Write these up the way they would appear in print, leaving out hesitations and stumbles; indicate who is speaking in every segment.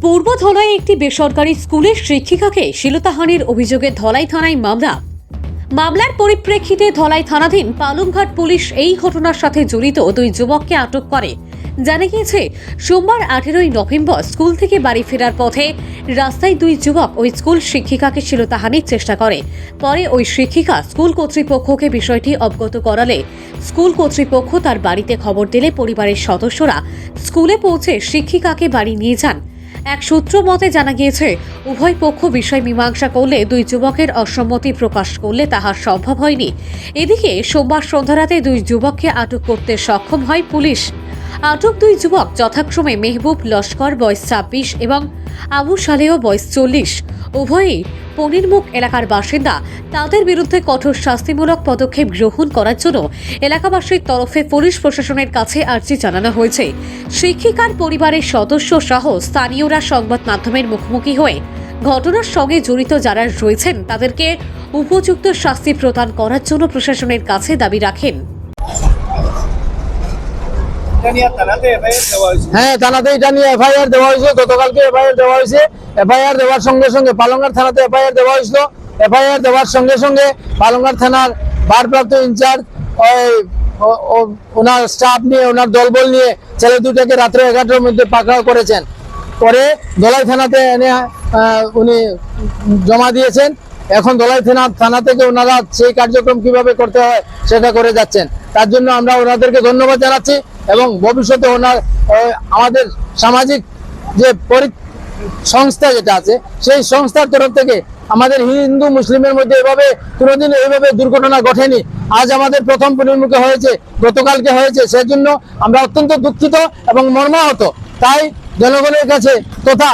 Speaker 1: পূর্ব ধলাইয়ে একটি বেসরকারি স্কুলের শিক্ষিকাকে শ্লীলতাহানির অভিযোগে ধলাই থানায় মামলার পরিপ্রেক্ষিতে ধলাই থানাধীন পালংঘাট পুলিশ এই ঘটনার সাথে জড়িত দুই যুবককে আটক করে। জানা গিয়েছে, সোমবার 18ই নভেম্বর স্কুল থেকে বাড়ি ফেরার পথে রাস্তায় দুই যুবক ওই স্কুল শিক্ষিকাকে শ্লীলতাহানির চেষ্টা করে। পরে ওই শিক্ষিকা স্কুল কর্তৃপক্ষকে বিষয়টি অবগত করালে স্কুল কর্তৃপক্ষ তার বাড়িতে খবর দিলে পরিবারের সদস্যরা স্কুলে পৌঁছে শিক্ষিকাকে বাড়ি নিয়ে যান। এক সূত্র মতে জানা গিয়েছে, উভয় পক্ষ বিষয় মীমাংসা করলে দুই যুবকের অসম্মতি প্রকাশ করলে তাহা সম্ভব হয়নি। এদিকে সোমবার সন্ধ্যারাতে দুই যুবককে আটক করতে সক্ষম হয় পুলিশ। আটক দুই যুবক যথাক্রমে মেহবুব লস্কর বয়স 26 এবং আবু সালেহ বয়স 40। উভয়ই পনিরমুখ এলাকার বাসিন্দা। তাদের বিরুদ্ধে কঠোর শাস্তিমূলক পদক্ষেপ গ্রহণ করার জন্য এলাকাবাসীর তরফে পুলিশ প্রশাসনের কাছে আর্জি জানানো হয়েছে। শিক্ষিকার পরিবারের সদস্য সহ স্থানীয়রা সংবাদ মাধ্যমের মুখোমুখি হয়ে ঘটনার সঙ্গে জড়িত যারা রয়েছেন তাদেরকে উপযুক্ত শাস্তি প্রদান করার জন্য প্রশাসনের কাছে দাবি রাখেন।
Speaker 2: হ্যাঁ, থানাতে এটা নিয়ে এফআইআর দেওয়া হয়েছে। গতকালকে এফআইআর দেওয়া হয়েছে। এফআইআর দেওয়ার সঙ্গে সঙ্গে পালংঘাট থানাতে এফআইআর দেওয়া হয়েছিল। এফআইআর দেওয়ার সঙ্গে সঙ্গে পালংঘাট থানার ভারপ্রাপ্ত ইনচার্জ ওনার স্টাফ নিয়ে, ওনার দলবল নিয়ে ছেলে দুটাকে রাত্রে 11টার মধ্যে পাকড়াও করেছেন। পরে ধলাই থানাতে এনে উনি জমা দিয়েছেন। এখন ধলাই থানা থেকে ওনারা সেই কার্যক্রম কিভাবে করতে হয় সেটা করে যাচ্ছেন। তার জন্য আমরা ওনাদেরকে ধন্যবাদ জানাচ্ছি এবং ভবিষ্যতে আমাদের সামাজিক যে সংস্থা যেটা আছে সেই সংস্থার তরফ থেকে আমাদের হিন্দু মুসলিমের মধ্যে এভাবে কোনোদিন এইভাবে দুর্ঘটনা ঘটেনি। আজ আমাদের প্রথম পরিণমুখে হয়েছে, গতকালকে হয়েছে। সেজন্য আমরা অত্যন্ত দুঃখিত এবং মর্মাহত। তাই জনগণের কাছে তথা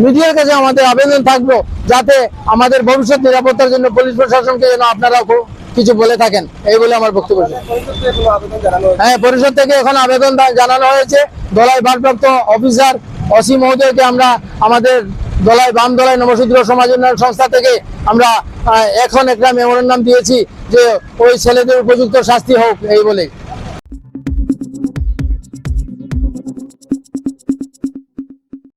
Speaker 2: মিডিয়ার কাছে আমাদের আবেদন থাকলো যাতে আমাদের ভবিষ্যৎ নিরাপত্তার জন্য পুলিশ প্রশাসনকে যেন আপনারা কিছু বলে থাকেন, এই বলে আমার বক্তব্য। হ্যাঁ, পরিষদ থেকে এখন আবেদন জানানো হয়েছে। ধলাই ভারপ্রাপ্ত অফিসার অসি মহোদয়কে আমরা আমাদের ধলাই বাম ধলাই নবসূত্র সমাজ উন্নয়ন সংস্থা থেকে আমরা এখন একটা মেমোরেন্ডাম দিয়েছি যে ওই ছেলেদের উপযুক্ত শাস্তি হোক, এই বলে।